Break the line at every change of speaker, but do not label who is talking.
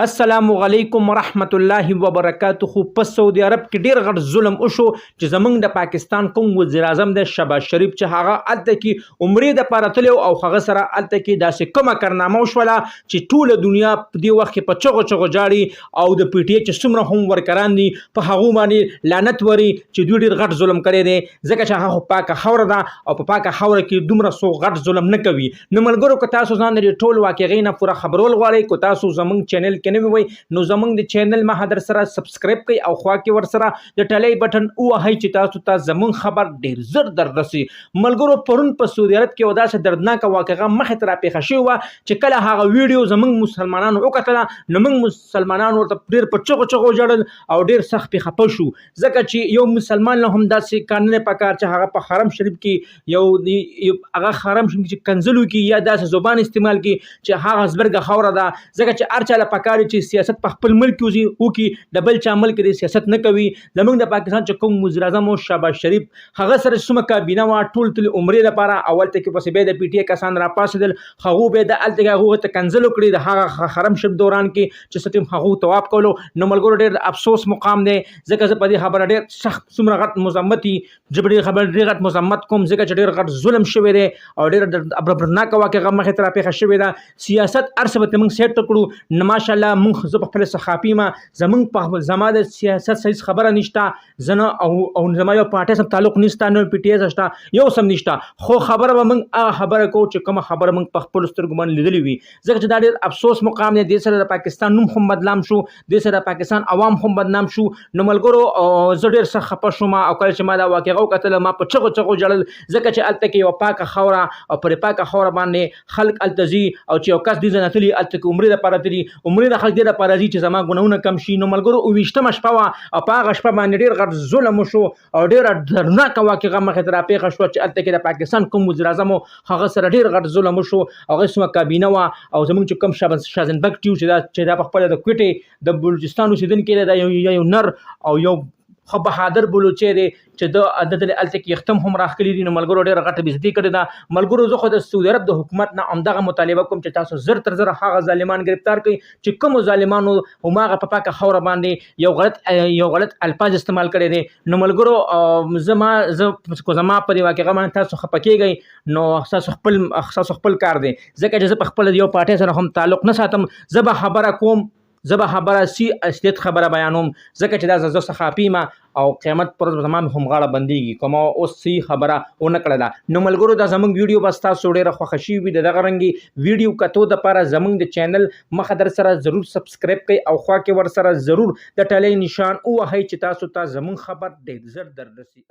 السلام علیکم ورحمت الله وبرکاته. په سعودي عرب کې ډیر غټ ظلم وشو چې زمونږ د پاکستان کوم وزیر اعظم د شهباز شریف چې هغه الته کې عمرې د پاره تلو او هغه سره الته کې داسې کومه کارنامه وشوله چې ټوله دنیا په دې وخت کې په چغو چغو جاړي او د پی ټی ای چې څومره هم ورکران دي په هغه باندې لعنت وري چې دوی ډیر غټ ظلم کړی دی ځکه چې هغه پاکه خوره ده او په پاکه خوره کې دومره سو غټ ظلم نه کوي. نو ملګرو که تاسو ځان د ټول واقعې نه پوره خبرول غواړئ که تاسو زمونږ چینل کنه وي نو زمونږ د چینل ما در سره سبسکرایب کړئ او خوا کې ور سره د ټلۍ بټن ووهئ چې تاسو ته زمونږ خبر ډیر زر در رسي. ملګرو پرون په سعودي عرب کې یو داسې دردناکه واقعه مخې ته راپېښه شوې وه چې کله هغه ویډیو زمونږ مسلمانانو وکتله نو موږ مسلمانانو ورته ډیر په چغو چغو ژړل او ډیر سخت پې خفه شو ځکه چې یو مسلمان له هم داسې کار نه پکار چې هغه په حرم شریف کې یو هغه حرم شریف چې کنځلو کې یا داسې زبان استعمال کې چې هغه زبرګه خوره ده ځکه چې هر چا له پکار چې سیاست په خپل ملک وکړي د بل چا ملک د سیاست نه کوي. زمونږ د پاکستان چې کوم وزیر اعظم او شهباز شریف هغه سره څومره کابینه وه ټول تللي عمرې لپاره اولته کې پسې بیا د پی ټی ای کسان راپاڅېدل هغو بیا د هلته کې هغوی ته کنځل وکړي د هغه حرم شریف دوران کې چې څه ټیم هغو طواف کولو. نو ملګرو ډېر افسوس مقام دی ځکه زه په دې خبره ډېر سخت څومره غټ مذمت زه ډېر غټ مذمت کوم ځکه چې ډېر غټ ظلم شوی دی او ډېر عبرتناکه واقعه مخې ته راپېښه شوې ده. سیاست هر څه به موږ سیټ کړو نو ماشاءالله موږ زه په خپل صحافي ما زمونږ په زما د سیاست صحیح خبره نشته زه نه او زما یو پارټۍ سره تعلق نشته نه پی ټی ای سره یو سم نشته خو خبره به موږ هغه خبره کوو چې کومه خبره موږ په خپلو سترګو باندې لیدلې وي ځکه چې دا ډېر افسوس مقام دی. دې سره د پاکستان نوم هم بدنام شو دې سره د پاکستان عوام هم بدنام شو. نو ملګرو زه ډېر سخت خفه شوم او کله چې ما دا واقعه وکتله ما په چغو چغو ژړل ځکه چې هلته کې یوه پاکه خوره او پرې پاکه خوره باندې خلک هلته ځي او چې یو کس دې ځای نه تلي هلته کې عمرې دپاره تلي عمرې د خلک دې دپاره ځي چې زما ګناهونه کم شي. نو ملګرو 28مه شپه وه او په هغه شپه باندې ډېر غټ ظلم وشو او ډېره دردناکه واقعه مخې ته راپېښه شوه چې هلته کې د پاکستان کوم وزیر اعظم و هغه سره ډېر غټ ظلم وشو هغه څومره کابینه وه او زموږ چې کوم شازنبګ ټي چې دا په خپله د کوټې د بلوچستان اوسېدونکی دی دا یو نر او یو خو بهادر بلوچی دی چې د هلته کې یختم هم راښکلي دي. نو ملګرو ډېره غټه بېزتي کړې ده. ملګرو زه خو د سعودي عرب د حکومت نه همدغه مطالبه کوم چې تاسو زر تر زره هغه ظالمان گرفتار کړئ چې کومو ظالمانو هماغه په پاکه خوره باندې یو غلط الفاظ استعمال کړی دی. نو ملګرو زما په دې واقعه باندې تاسو خفه کېږئ نو ستاسو خپل کار دی ځکه چې زه په خپله یو پارټۍ سره هم تعلق نه ساتم زه به خبره کوم زه به خبره سی اصلیت خبره بیانوم ځکه چې دا زه صحافي ما او قیامت پر ورځ زما هم غاړه بندېږي کومه اوس صحیح خبره ونه کړله. نو ملګرو دا زموږ ویډیو به ستاسو ډېره خوښه شوي وي د دغه رنګې ویډیو کتو دپاره زموږ د چینل مخه در سره ضرور سبسکرایب کړئ او خوا کې ور سره ضرور د ټلۍ نشان ووهئ چې تاسو ته زموږ خبر ډېر زر در رسي.